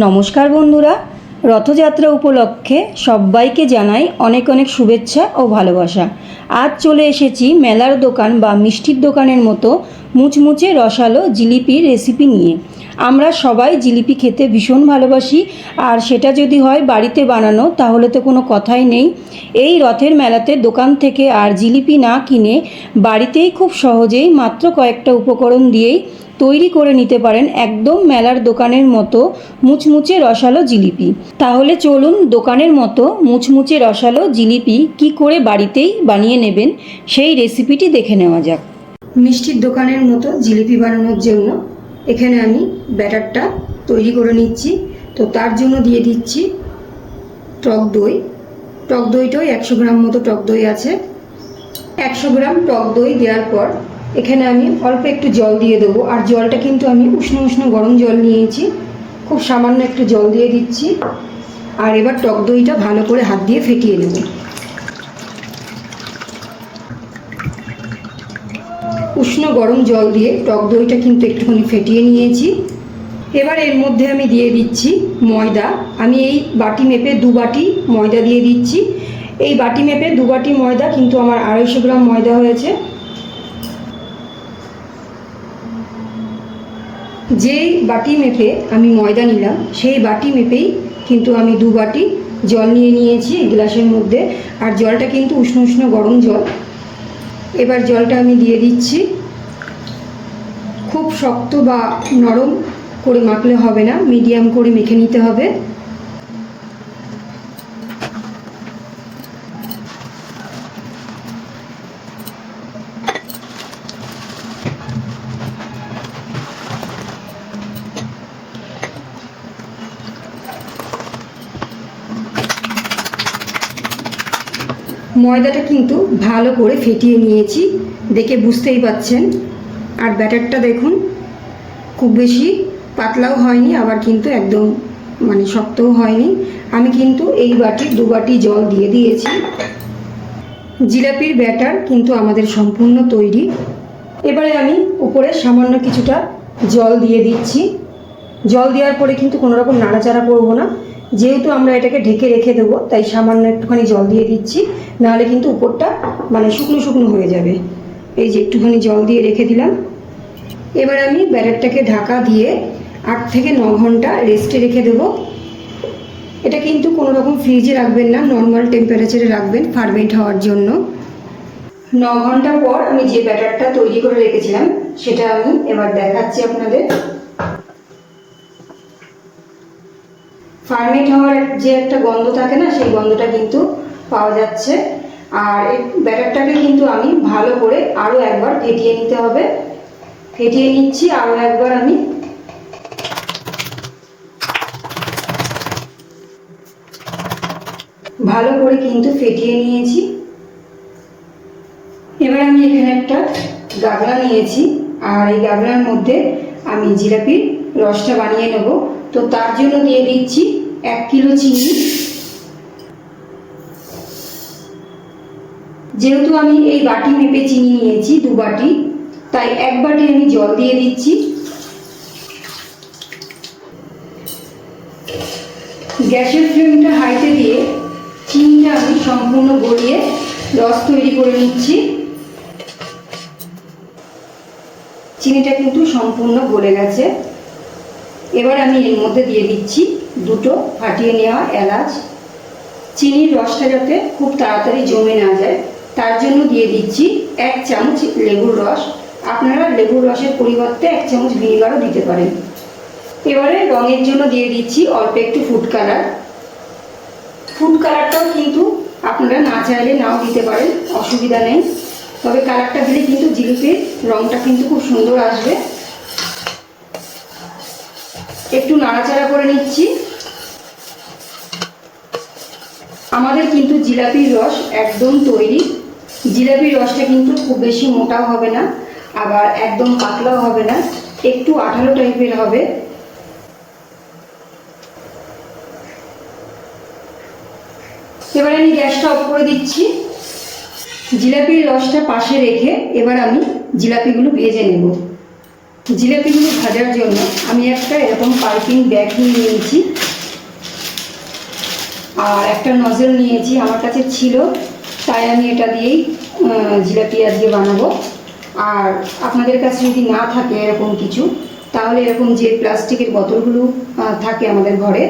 নমস্কার বন্ধুরা, রথযাত্রা উপলক্ষে সবাইকে জানাই অনেক অনেক শুভেচ্ছা ও ভালোবাসা। আজ চলে এসেছি মেলার দোকান বা মিষ্টির দোকানের মতো মুচমুচে রসালো জিলিপির রেসিপি নিয়ে। আমরা সবাই জিলিপি খেতে ভীষণ ভালোবাসি, আর সেটা যদি হয় বাড়িতে বানানো তাহলে তো কোনো কথাই নেই। এই রথের মেলাতে দোকান থেকে আর জিলিপি না কিনে বাড়িতেই খুব সহজেই মাত্র কয়েকটা উপকরণ দিয়েই তৈরি করে নিতে পারেন একদম মেলার দোকানের মতো মুচমুচে রসালো জিলিপি। তাহলে চলুন দোকানের মতো মুচমুচে রসালো জিলিপি কি করে বাড়িতেই বানিয়ে নেবেন সেই রেসিপিটি দেখে নেওয়া যাক। মিষ্টির দোকানের মতো জিলিপি বানানোর জন্য এখানে আমি ব্যাটারটা তৈরি করে নিচ্ছি। তো তার জন্য দিয়ে দিচ্ছি টক দই। টক দইটাও 100 গ্রাম মতো টক দই আছে। 100 গ্রাম টক দই দেওয়ার পর এখানে আমি অল্প একটু জল দিয়ে দেবো। আর জলটা কিন্তু আমি উষ্ণ উষ্ণ গরম জল নিয়েছি, খুব সামান্য একটু জল দিয়ে দিচ্ছি। আর এবার টক দইটা ভালো করে হাত দিয়ে ফেটিয়ে নেব। উষ্ণ গরম জল দিয়ে টক দইটা কিন্তু একটুখানি ফেটিয়ে নিয়েছি। এবার এর মধ্যে আমি দিয়ে দিচ্ছি ময়দা। আমি এই বাটি মেপে 2 বাটি ময়দা দিয়ে দিচ্ছি। এই বাটি মেপে 2 বাটি ময়দা কিন্তু আমার 250 গ্রাম ময়দা হয়েছে। যেই বাটি মেপে আমি ময়দা নিলাম সেই বাটি মেপেই কিন্তু আমি 2 বাটি জল নিয়ে নিয়েছি গ্লাসের মধ্যে। আর জলটা কিন্তু উষ্ণ উষ্ণ গরম জল। এবার জলটা আমি দিয়ে দিচ্ছি। খুব শক্ত বা নরম করে মাখলে হবে না, মিডিয়াম করে মেখে নিতে হবে। ময়দাটা কিন্তু ভালো করে ফেটিয়ে নিয়েছি, দেখে বুঝতেই পাচ্ছেন। আর ব্যাটারটা দেখুন, খুব বেশি পাতলাও হয়নি, আবার কিন্তু একদম শক্তও হয়নি। আমি কিন্তু এই বাটির 2 বাটি জল দিয়ে দিয়েছি। জিলাপির ব্যাটার কিন্তু আমাদের সম্পূর্ণ তৈরি। এবারে আমি উপরে সামান্য কিছুটা জল দিয়ে দিচ্ছি। জল দেওয়ার পরে কিন্তু কোনো রকম নাড়াচাড়া করবো না, যেহেতু আমরা এটাকে ঢেকে রেখে দেবো, তাই সামান্য একটুখানি জল দিয়ে দিচ্ছি। নাহলে কিন্তু উপরটা শুকনো শুকনো হয়ে যাবে। এই যে একটুখানি জল দিয়ে রেখে দিলাম। এবার আমি ব্যাটারটাকে ঢাকা দিয়ে 8 থেকে 9 ঘন্টা রেস্টে রেখে দেবো। এটা কিন্তু কোনো রকম ফ্রিজে রাখবেন না, নর্মাল টেম্পারেচারে রাখবেন ফার্মেন্ট হওয়ার জন্য। 9 ঘন্টা পর আমি যে ব্যাটারটা তৈরি করে রেখেছিলাম সেটা আমি এবার দেখাচ্ছি আপনাদের। ফার্মেন্ট হওয়ার যে একটা গন্ধ থাকে না, সেই গন্ধটা কিন্তু পাওয়া যাচ্ছে। আর এই ব্যাটারটাকে কিন্তু আমি ভালো করে আরও একবার ফেটিয়ে নিতে হবে। ফেটিয়ে নিচ্ছি আরও একবার আমি। ভালো করে কিন্তু ফেটিয়ে নিয়েছি। এবার আমি এখানে একটা গাগলা নিয়েছি, আর এই গাগলার মধ্যে আমি জিলাপির রসটা বানিয়ে নেব। তো তার জন্য দিয়ে দিচ্ছি 1 কিলো চিনি। যেহেতু আমি এই বাটি মেপে চিনি নিয়েছি 2 বাটি, তাই 1 বাটি আমি জল দিয়ে দিচ্ছি। গ্যাসের ফ্লেমটা হাইতে দিয়ে চিনিটা আমি সম্পূর্ণ গলিয়ে রস তৈরি করে নিচ্ছি। চিনিটা কিন্তু সম্পূর্ণ গলে গেছে। এবার আমি এর মধ্যে দিয়ে দিচ্ছি 2টো ফাটিয়ে নেওয়া এলাচ। চিনির রসটা যাতে খুব তাড়াতাড়ি জমে না যায় তার জন্য দিয়ে দিচ্ছি 1 চামচ লেবুর রস। আপনারা লেবুর রসের পরিবর্তে 1 চামচ ভিনেগারও দিতে পারেন। এবারে রঙের জন্য দিয়ে দিচ্ছি অল্প একটু ফুড কালার। ফুড কালারটাও কিন্তু আপনারা না চাইলে নাও দিতে পারেন, অসুবিধা নেই। তবে কালারটা দিলে কিন্তু জিলিপির রঙটা কিন্তু খুব সুন্দর আসবে। একটু নাড়াচাড়া করে নিচ্ছি। আমাদের কিন্তু জিলাপির রস একদম তৈরি। জিলাপির রসটা কিন্তু খুব বেশি মোটাও হবে না, আবার একদম পাতলাও হবে না, একটু আঠালো টাইপের হবে। এবার আমি গ্যাসটা অফ করে দিচ্ছি। জিলাপির রসটা পাশে রেখে এবার আমি জিলাপিগুলো ভেজে নেব। জিলাপিগুলো ভাজার জন্য আমি একটা এরকম পাইপিং ব্যাগ নিয়ে নিয়েছি আর একটা নজল নিয়েছি, আমার কাছে ছিল তাই আমি এটা দিয়েই জিলাপি আজকে বানাবো। আর আপনাদের কাছে যদি না থাকে এরকম কিছু, তাহলে এরকম যে প্লাস্টিকের বোতলগুলো থাকে আমাদের ঘরে,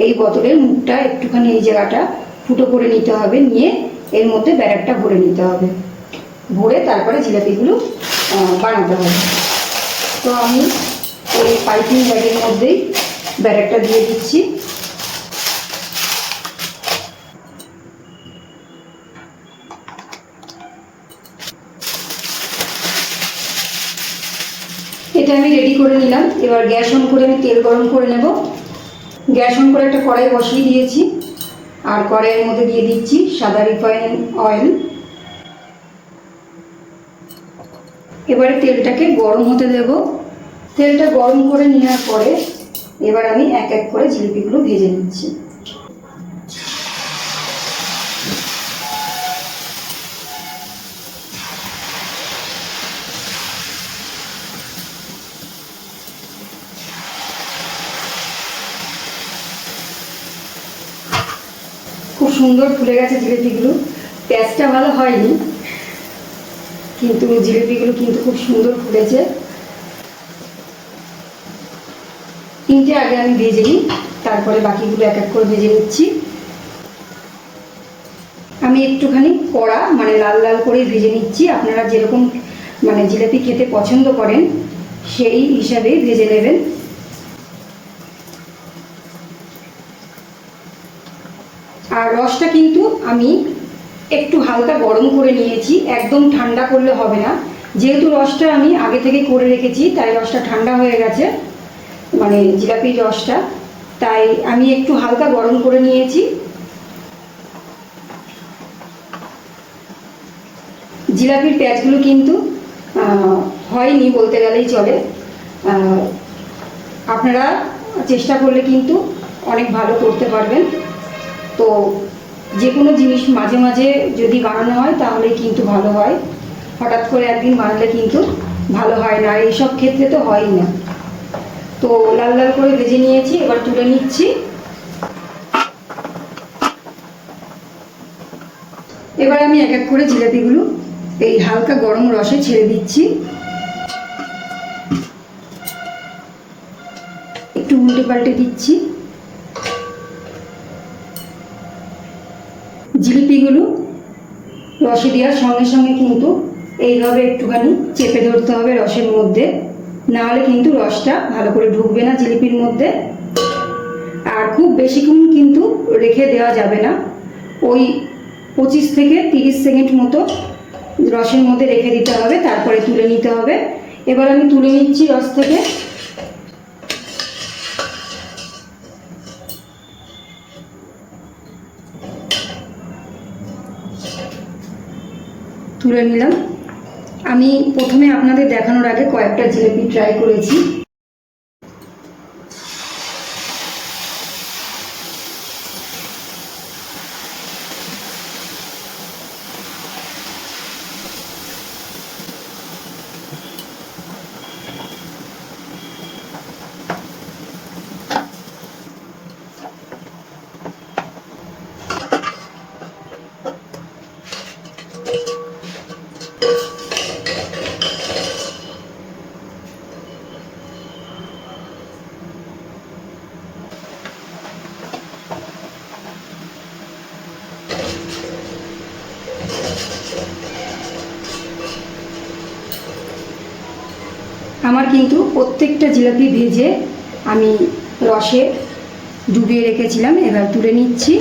এই বোতলের মুখটা একটুখানি এই জায়গাটা ফুটো করে নিতে হবে, নিয়ে এর মধ্যে ব্যাটারটা ভরে নিতে হবে, ভরে তারপরে জিলাপিগুলো বানাতে হবে। তো আমি এই পাইপিং ব্যাগের মধ্যেই ব্যাটারটা দিয়ে দিচ্ছি। এটা আমি রেডি করে নিলাম। এবার গ্যাস অন করে আমি তেল গরম করে নেব। গ্যাস অন করে একটা কড়াই বসিয়ে দিয়েছি আর কড়াইয়ের মধ্যে দিয়ে দিচ্ছি সাদা রিফাইন অয়েল। এবারে তেলটাকে গরম হতে দেব। তেলটা গরম করে নেওয়ার পরে এবার আমি এক এক করে জিলিপিগুলো ভেজে নিচ্ছি। খুব সুন্দর ফুলে গেছে জিলিপিগুলো। পেঁয়াজটা ভালো হয়নি, কিন্তু জিলিপিগুলো কিন্তু খুব সুন্দর ফুলেছে। তিনটে আগে আমি ভেজে নিই, তারপরে বাকিগুলো এক এক করে ভেজে নিচ্ছি। আমি একটুখানি কড়া মানে লাল লাল করে ভেজে নিচ্ছি। আপনারা যেরকম মানে জিলিপি খেতে পছন্দ করেন সেই হিসাবেই ভেজে নেবেন। আর রসটা কিন্তু আমি একটু হালকা গরম করে নিয়েছি, একদম ঠান্ডা করলে হবে না। যেহেতু রসটা আমি আগে থেকে করে রেখেছি তাই রসটা ঠান্ডা হয়ে গেছে, মানে জিলাপির রসটা, তাই আমি একটু হালকা গরম করে নিয়েছি। জিলাপির প্যাচগুলো কিন্তু হয়নি বলতে গেলেই চলে। আপনারা চেষ্টা করলে কিন্তু অনেক ভালো করতে পারবেন। তো যে কোনো জিনিস মাঝে মাঝে যদি বানানো হয় তাহলেই কিন্তু ভালো হয়, হঠাৎ করে একদিন বানালে কিন্তু ভালো হয় না, আর এইসব ক্ষেত্রে তো হয়ই না। তো লাল লাল করে ভেজে নিয়েছি, এবার তুলে নিচ্ছি। এবার আমি এক এক করে জিলাপিগুলো এই হালকা গরম রসে ছেড়ে দিচ্ছি। একটু উল্টে পাল্টে দিচ্ছি। জিলিপিগুলো রসে দেওয়ার সঙ্গে সঙ্গে কিন্তু এইভাবে একটুখানি চেপে ধরতে হবে রসের মধ্যে, না হলে কিন্তু রসটা ভালো করে ঢুকবে না জিলিপির মধ্যে। আর খুব বেশিক্ষণ কিন্তু রেখে দেওয়া যাবে না, ওই 25 থেকে 30 সেকেন্ড মতো রসের মধ্যে রেখে দিতে হবে, তারপরে তুলে নিতে হবে। এবার আমি তুলে নিচ্ছি রস থেকে। তুলে নিলাম। আমি প্রথমে আপনাদের দেখানোর আগে কয়েকটা জিলিপি ট্রাই করেছি। আমার কিন্তু প্রত্যেকটা জিলাপি ভেজে আমি রসে ডুবিয়ে রেখেছিলাম, এবার তুলে নিচ্ছি।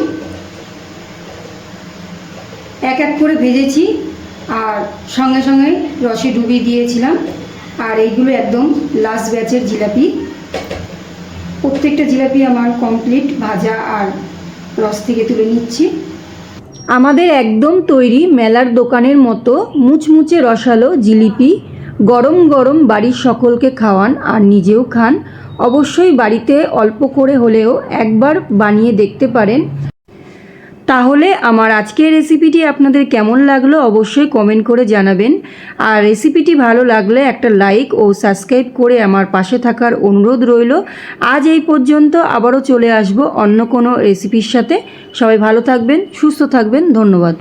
এক এক করে ভেজেছি আর সঙ্গে সঙ্গে রসে ডুবিয়ে দিয়েছিলাম। আর এইগুলো একদম লাস্ট ব্যাচের জিলাপি। প্রত্যেকটা জিলাপি আমার কমপ্লিট ভাজা আর রস থেকে তুলে নিচ্ছি। আমাদের একদম তৈরি মেলার দোকানের মতো মুচমুচে রসালো জিলিপি গরম গরম বাড়ির সকলকে খাওয়ান আর নিজেও খান। অবশ্যই বাড়িতে অল্প করে হলেও একবার বানিয়ে দেখতে পারেন। তাহলে আমার আজকের রেসিপিটি আপনাদের কেমন লাগলো অবশ্যই কমেন্ট করে জানাবেন। আর রেসিপিটি ভালো লাগলে একটা লাইক ও সাবস্ক্রাইব করে আমার পাশে থাকার অনুরোধ রইল। আজ এই পর্যন্ত, আবারও চলে আসব অন্য কোনো রেসিপির সাথে। সবাই ভালো থাকবেন, সুস্থ থাকবেন, ধন্যবাদ।